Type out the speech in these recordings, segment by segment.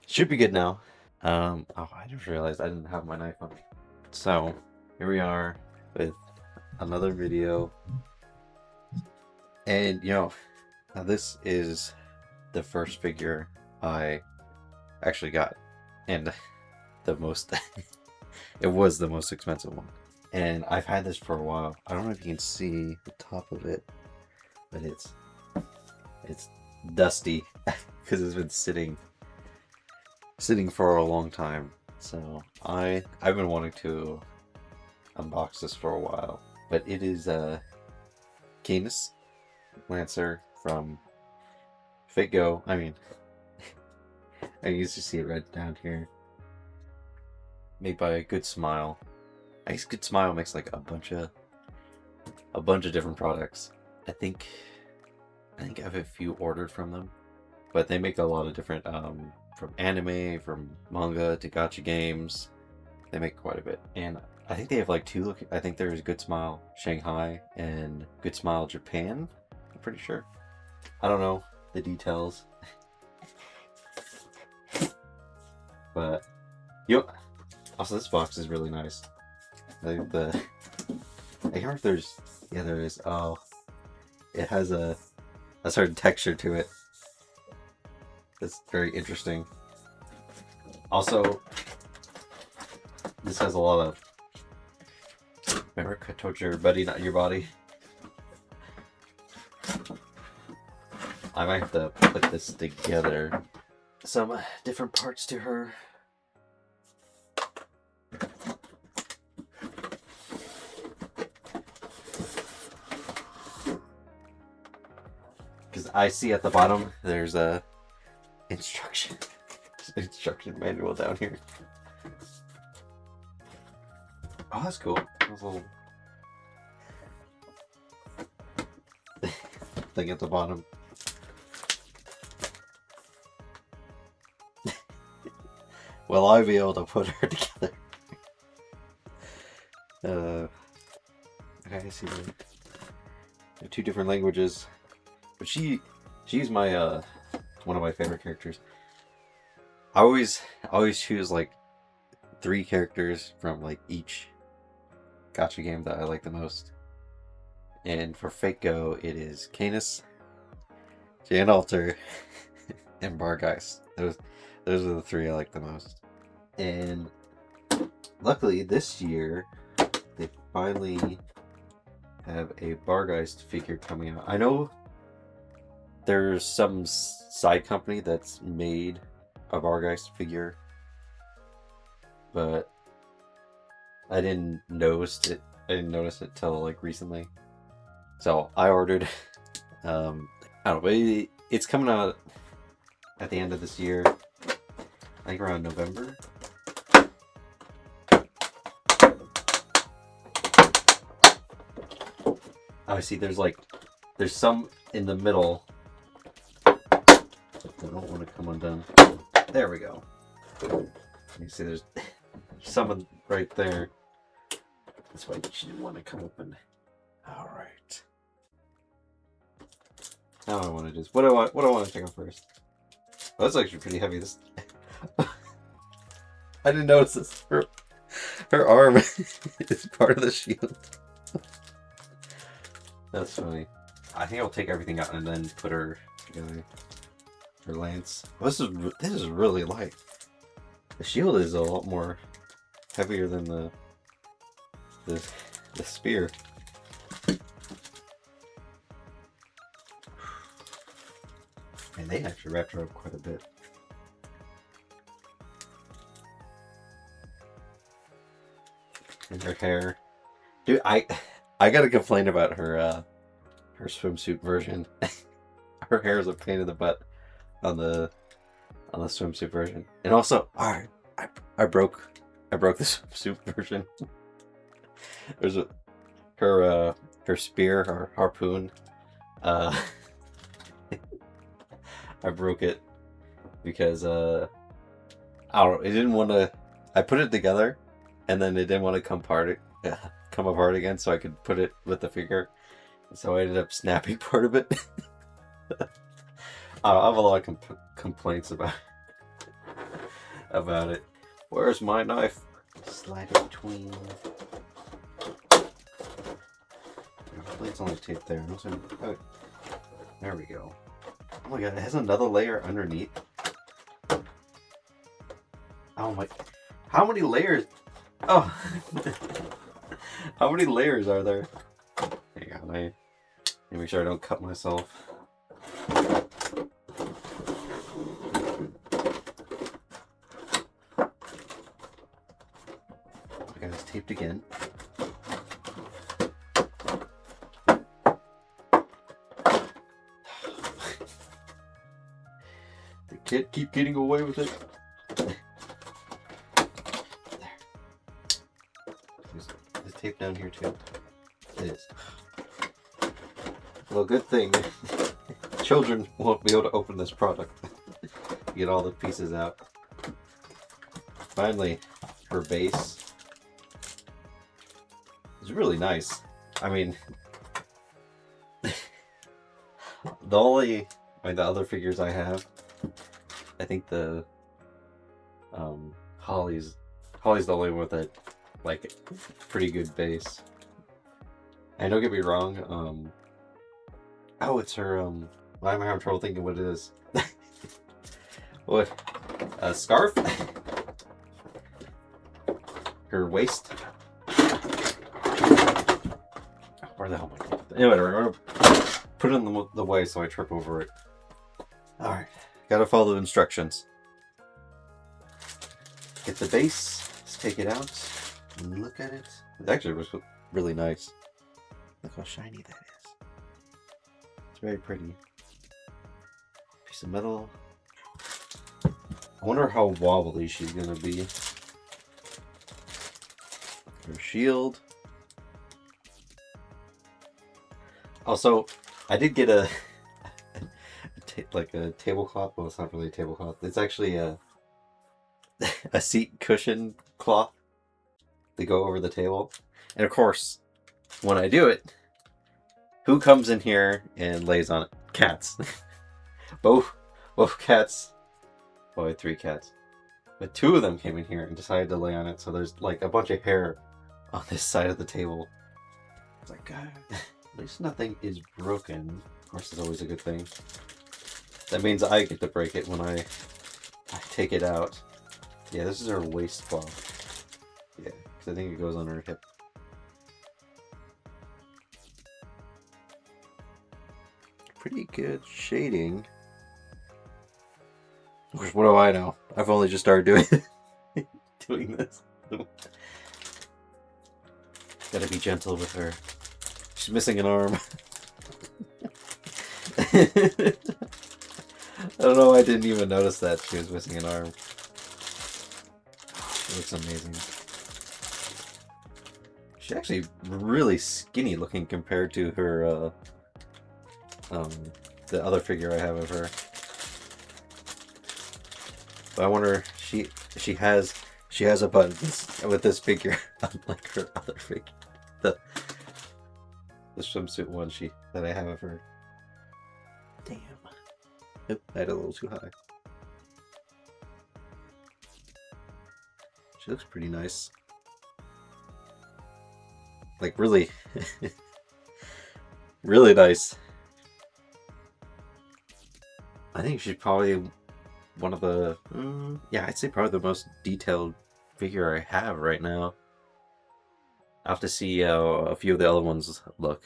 Should be good now. Oh, I just realized I didn't have my knife on me. So, here we are with another video. And, now this is the first figure I actually got. And the most, it was the most expensive one. And I've had this for a while. I don't know if you can see the top of it, but it's dusty because it's been sitting for a long time. So I've been wanting to unbox this for a while, but it is a Caenis Lancer from Fitgo. I mean, I used to see it right down here. Made by Good Smile. I guess Good Smile makes like a bunch of different products. I think I have a few ordered from them, but they make a lot of different from anime, from manga to gacha games. They make quite a bit, and I think they have like two. I think there's Good Smile Shanghai and Good Smile Japan. I'm pretty sure. I don't know the details, but also this box is really nice. I can't remember if there is. Oh, it has a certain texture to it. That's very interesting. Also, this has a lot of. Remember, I told your buddy, not your body. I might have to put this together. Some different parts to her. Because I see at the bottom there's a instruction manual down here. Oh, that's cool. There's a little thing at the bottom. Will I be able to put her together? Okay, I see there are two different languages, but she's my one of my favorite characters. I always choose like 3 characters from like each gacha game that I like the most. And for Fate-Go, it is Canis, Jan Alter, and Bargeist. Those are the 3 I like the most. And luckily this year they finally have a Bargeist figure coming out. I know there's some side company that's made a Bargeist figure, but I didn't notice it till like recently. So I ordered. I don't know, but it's coming out at the end of this year. I think around November. I see. There's some in the middle. I don't want to come undone. There we go. You see, there's some right there. That's why she didn't want to come open. All right. Now I want to do. What do I want to take off first? Oh, that's actually pretty heavy. This. I didn't notice this. Her arm is part of the shield. That's funny. I think I'll take everything out and then put her together. Her lance. Oh, this is really light. The shield is a lot more heavier than the spear. And they actually wrapped her up quite a bit. And her hair. Dude, I gotta complain about her swimsuit version. Her hair is a pain in the butt on the swimsuit version. And also, alright, I broke the swimsuit version. There's her spear, her harpoon. I broke it because I don't know, it didn't want to. I put it together, and then it didn't want to come apart again, so I could put it with the figure. So I ended up snapping part of it. I have a lot of complaints about about it. Where's my knife? Slide it between. Hopefully it's only taped there. Oh, there we go. Oh my god, it has another layer underneath. Oh my... How many layers? Oh! How many layers are there? Hang on, let me make sure I don't cut myself. Okay, it's taped again. The kid keep getting away with it. There's tape down here too. It is. Well, good thing children won't be able to open this product. Get all the pieces out. Finally, her base is really nice. I mean, the other figures I have, I think the Holly's the only one with a like pretty good base. And don't get me wrong, oh, it's her why am I having trouble thinking what it is? What? A scarf? Her waist? Where the hell am I going? Anyway, I'm gonna put it in the way so I trip over it. Alright, gotta follow the instructions. Get the base, let's take it out, and look at it. It actually was really nice. Look how shiny that is. It's very pretty. Piece of metal. I wonder how wobbly she's gonna be. Her shield. Also, I did get a a tablecloth. Well, it's not really a tablecloth. It's actually a seat cushion cloth to go over the table. And of course, when I do it, who comes in here and lays on it? Cats. both cats. Well, 3 cats. But 2 of them came in here and decided to lay on it. So there's like a bunch of hair on this side of the table. It's like, God, at least nothing is broken. Of course, it's always a good thing. That means I get to break it when I take it out. Yeah, this is her waist cloth. Yeah, because I think it goes on her hip. Pretty good shading. Of course, what do I know? I've only just started doing this. Gotta be gentle with her. She's missing an arm. I don't know why I didn't even notice that she was missing an arm. It looks amazing. She's actually really skinny looking compared to her, the other figure I have of her. But I wonder, she has a butt with this figure, unlike her other figure. The swimsuit one that I have of her. Damn. Nope, I had it a little too high. She looks pretty nice. Like, really, really nice. I think she's probably one of the, yeah, I'd say probably the most detailed figure I have right now. I'll have to see how a few of the other ones look.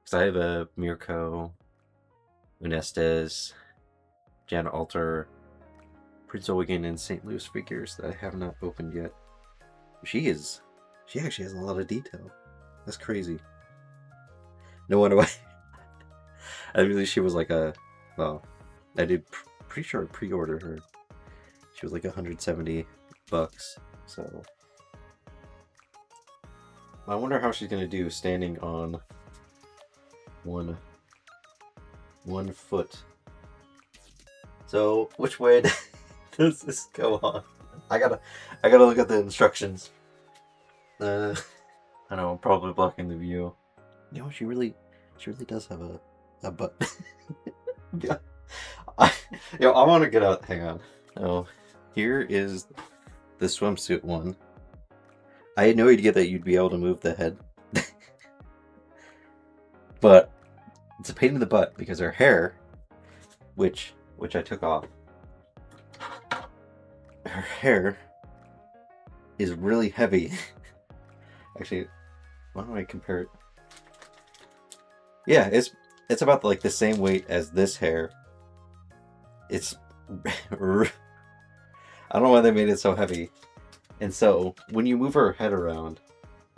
Because I have a Mirko, Unestes, Janet Alter, Prince Eugen, and St. Louis figures that I have not opened yet. She actually has a lot of detail. That's crazy. No wonder why. I really, she was like well, I did pretty sure I pre-ordered her. She was like $170, so. I wonder how she's gonna do standing on one foot. So which way does this go on? I gotta look at the instructions. I know I'm probably blocking the view. You know, she really does have a butt. Yeah. I want to get out. Hang on. Oh, Here is the swimsuit one. I had no idea that you'd be able to move the head. But it's a pain in the butt because her hair, which I took off, her hair is really heavy. Actually, why don't I compare it? Yeah, it's about like the same weight as this hair. It's I don't know why they made it so heavy. And so when you move her head around,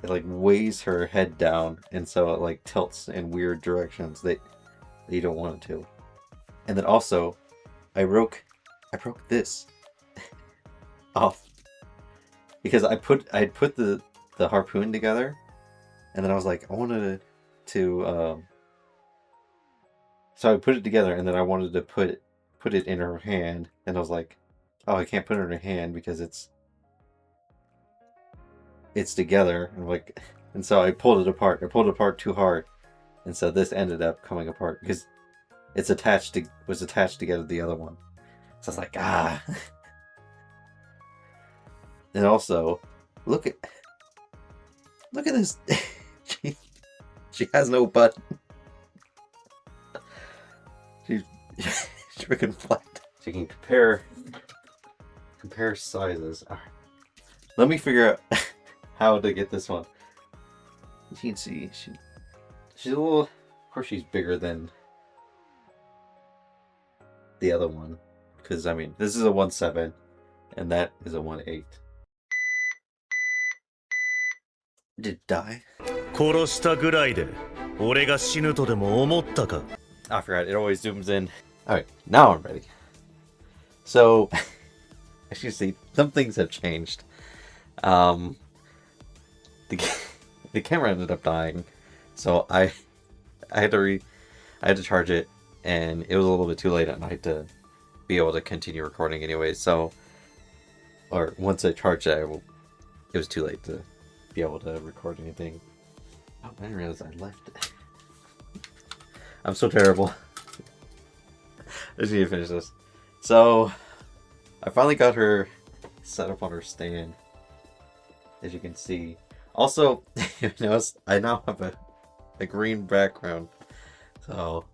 it like weighs her head down, and so it like tilts in weird directions that you don't want it to. And then also, I broke this off because I had put the harpoon together, and then I was like, I wanted to so I put it together, and then I wanted to put it in her hand, and I was like, oh, I can't put it in her hand because it's together, and like, and so I pulled it apart. I pulled it apart too hard, and so this ended up coming apart because was attached together to the other one. So I was like, ah. And also, look at this. she has no butt. She's freaking flat. So you can compare sizes. All right. Let me figure out how to get this one. You can see she's a little. Of course, she's bigger than the other one, because I mean this is a 1.7 and that is a 1.8. Did it die? I forgot, it always zooms in. Alright, now I'm ready. So, as you see, some things have changed. The camera ended up dying, so I had to charge it, and it was a little bit too late at night to be able to continue recording anyway. So, or once I charged it, it was too late to be able to record anything. Oh, I didn't realize I left it. I'm so terrible. I just need to finish this. So, I finally got her set up on her stand, as you can see. Also, you notice I now have a green background, so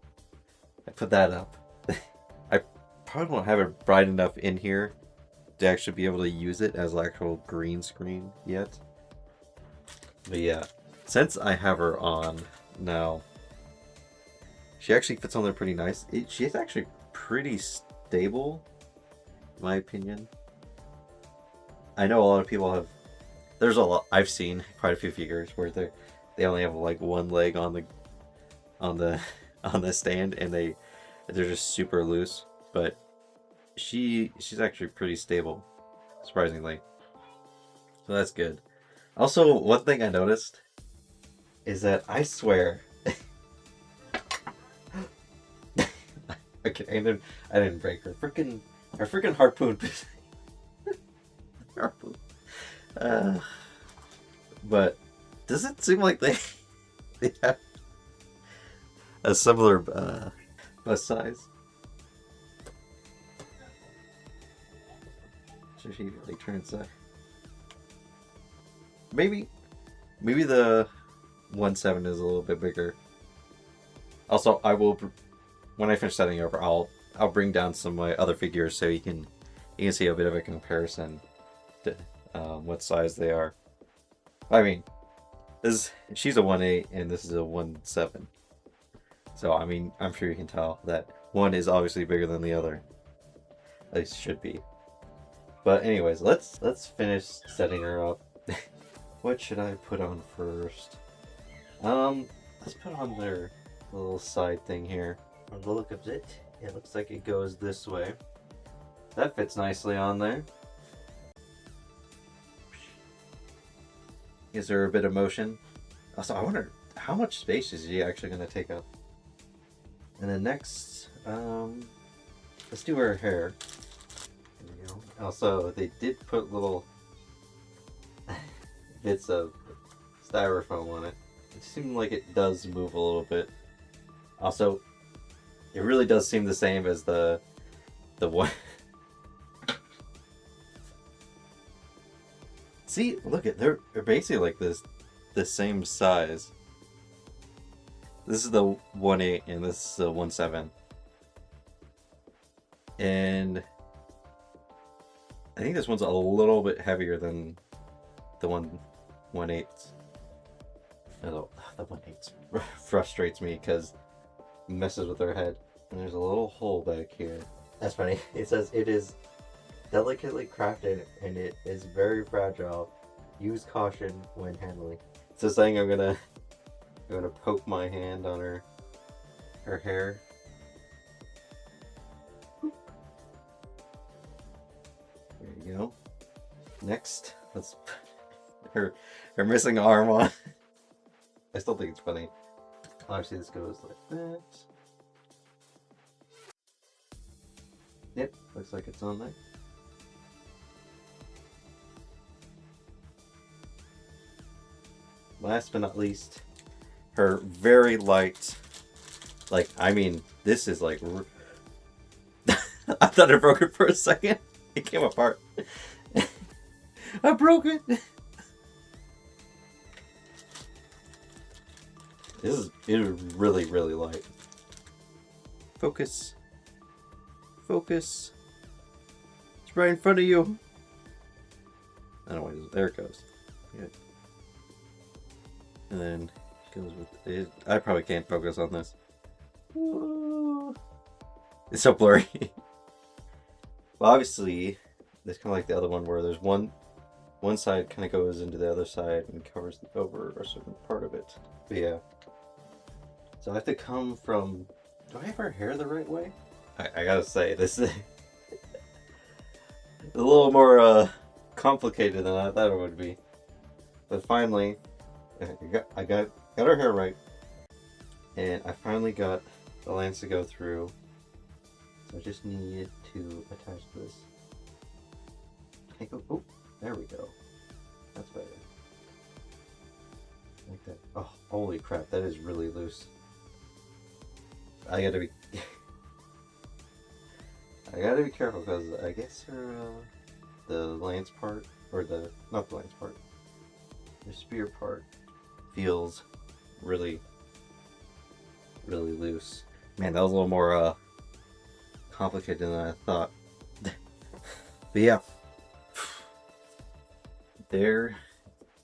I put that up. I probably won't have it bright enough in here to actually be able to use it as an actual green screen yet. But yeah, since I have her on now, she actually fits on there pretty nice. She's actually pretty stable, in my opinion. I know a lot of people have. There's a lot. I've seen quite a few figures where they only have like one leg on the stand, and they're just super loose. But she's actually pretty stable, surprisingly. So that's good. Also, one thing I noticed is that I swear. Okay, I didn't break her freaking harpoon. Harpoon. But does it seem like they have a similar bust size? So she like turns maybe the 1.7 is a little bit bigger. Also, I will, when I finish setting over, I'll bring down some of my other figures so you can see a bit of a comparison to what size they are. I mean, she's a 1.8 and this is a 1.7. So I mean, I'm sure you can tell that one is obviously bigger than the other. At least should be. But anyways, let's finish setting her up. What should I put on first? Let's put on their little side thing here. On the look of it, it looks like it goes this way. That fits nicely on there. Is there a bit of motion? Also, I wonder how much space is he actually going to take up. And then next, let's do her hair. There we go. Also, they did put little bits of styrofoam on it. It seemed like it does move a little bit. Also, it really does seem the same as the one See, look at they're basically like the same size. This is the 1.8 and this is the 1.7. And I think this one's a little bit heavier than the 1.8. Although the 1.8 frustrates me because it messes with their head. And there's a little hole back here. That's funny. It says it is delicately crafted and it is very fragile. Use caution when handling. So saying I'm gonna poke my hand on her hair. There you go. Next, let's put her missing arm on. I still think it's funny. Obviously, this goes like that. Yep, looks like it's on there. Last but not least, her very light, like, I mean, this is like, I thought I broke it for a second. It came apart. I broke it. It is really, really light. Focus. Focus. It's right in front of you. I don't know, there it goes. Good. And then it goes with it. I probably can't focus on this. It's so blurry. Well, obviously, it's kind of like the other one where there's one side kind of goes into the other side and covers over a certain part of it. But yeah. So I have to come from. Do I have her hair the right way? I gotta say, this is a little more complicated than I thought it would be. But finally, I got her hair right, and I finally got the lance to go through. So I just need to attach this. Oh, there we go. That's better. Like that. Oh, holy crap! That is really loose. I gotta be careful because I guess her the lance part, or not the lance part, the spear part feels really, really loose. Man, that was a little more complicated than I thought. But yeah, there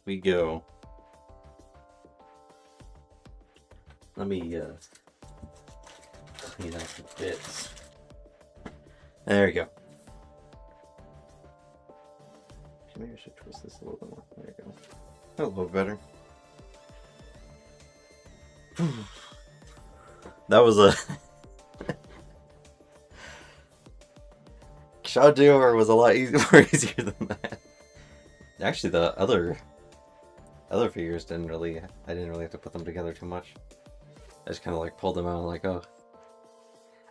we go. Let me clean up the bits. There we go. Maybe I should twist this a little bit more. There you go. A little better. That was a shot over was a lot more easier than that. Actually, the other figures I didn't really have to put them together too much. I just kind of like pulled them out like, oh.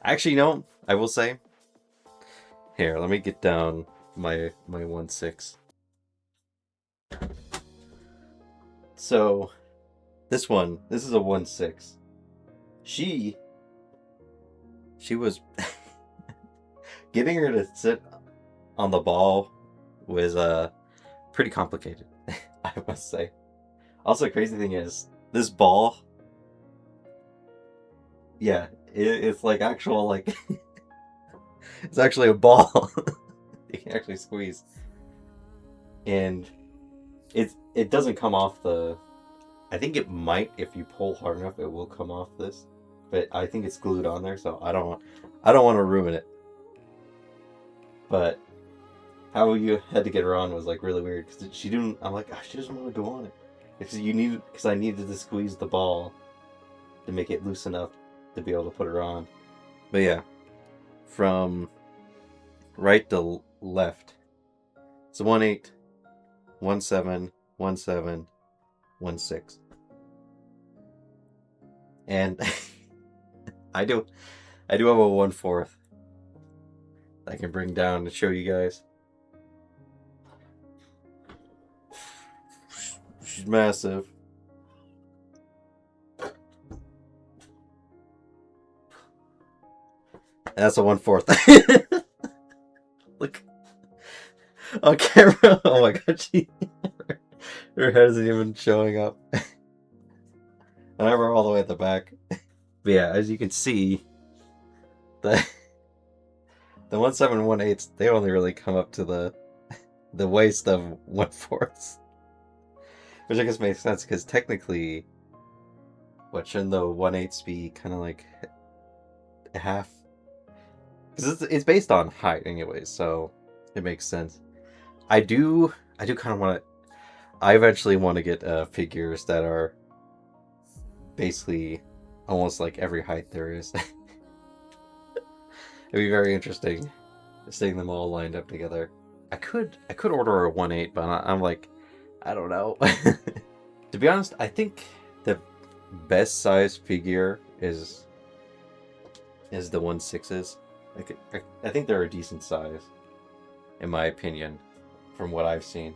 Actually, no, I will say. Here, let me get down my 1.6. So, this is a 1.6. She was getting her to sit on the ball was pretty complicated, I must say. Also, crazy thing is this ball. Yeah, it's like actual like. It's actually a ball. You can actually squeeze, and it doesn't come off the. I think it might if you pull hard enough, it will come off this, but I think it's glued on there, so I don't want to ruin it. But how you had to get her on was like really weird because she didn't. I'm like, oh, she doesn't want to go on it. Because I needed to squeeze the ball to make it loose enough to be able to put her on. But yeah. From right to left. It's 1.8, 1.7, 1.7, 1.6. And I do have a 1/4 I can bring down to show you guys. She's massive. That's a 1/4. Look on camera. Oh my god, Her head isn't even showing up. I have her all the way at the back. But yeah, as you can see, the 1718s, they only really come up to the waist of 1/4. Which I guess makes sense, because technically, what, shouldn't the 1/8s be kind of like half? Because it's based on height anyway, so it makes sense. I do kind of want to. I eventually want to get figures that are basically almost like every height there is. It'd be very interesting seeing them all lined up together. I could order a 1/8, but I'm like, I don't know. To be honest, I think the best size figure is the 1/6s. Like, I think they're a decent size, in my opinion, from what I've seen.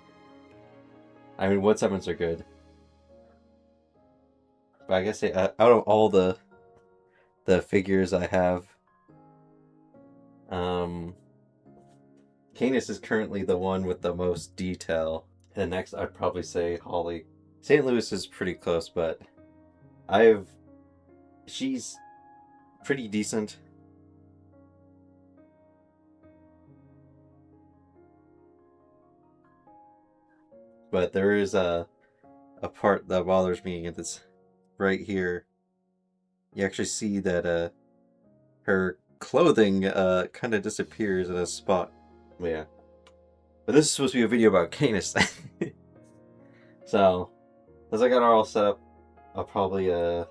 I mean, 1/7s are good, but I guess out of all the figures I have, Canis is currently the one with the most detail. And next, I'd probably say Holly. St. Louis is pretty close, but she's pretty decent. But there is a part that bothers me, and it's right here. You actually see that her clothing kind of disappears in a spot. Yeah. But this is supposed to be a video about Canis. So, as I got her all set up, I'll probably I'll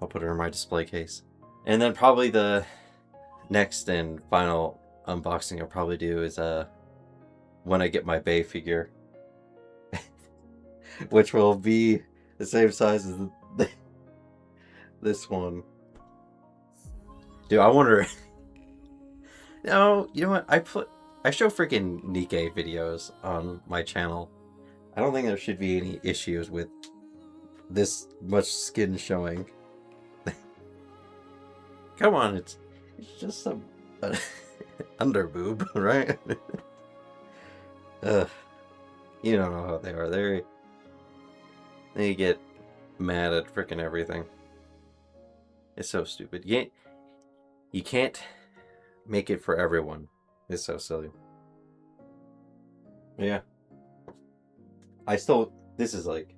put her in my display case. And then probably the next and final unboxing I'll probably do is when I get my Bay figure. Which will be the same size as this one. Dude, I wonder. No, you know what? I show freaking Nikkei videos on my channel. I don't think there should be any issues with this much skin showing. Come on, it's just some underboob, right? You don't know how they are. They get mad at freaking everything. It's so stupid. You can't make it for everyone. It's so silly. Yeah. This is like,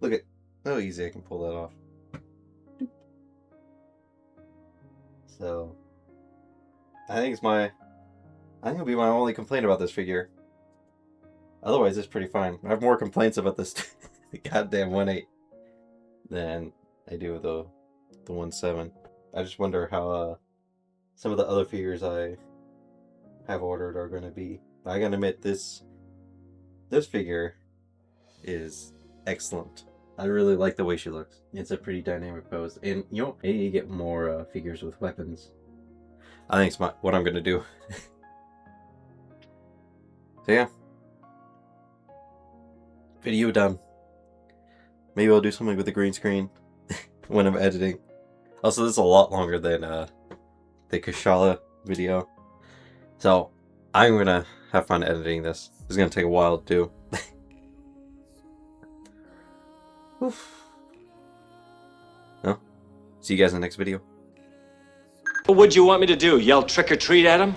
look at how easy I can pull that off. So, I think it'll be my only complaint about this figure. Otherwise, it's pretty fine. I have more complaints about this goddamn 1/8 than I do the 1/7. I just wonder how some of the other figures I have ordered are going to be. I gotta admit, this figure is excellent. I really like the way she looks. It's a pretty dynamic pose, and you know, I need to get more figures with weapons. I think it's what I'm gonna do. So yeah, video done. Maybe I'll do something with the green screen when I'm editing. Also, this is a lot longer than the Kashala video, so I'm gonna have fun editing this. It's gonna take a while to do. Oof. No. See you guys in the next video. What would you want me to do? Yell trick or treat at him?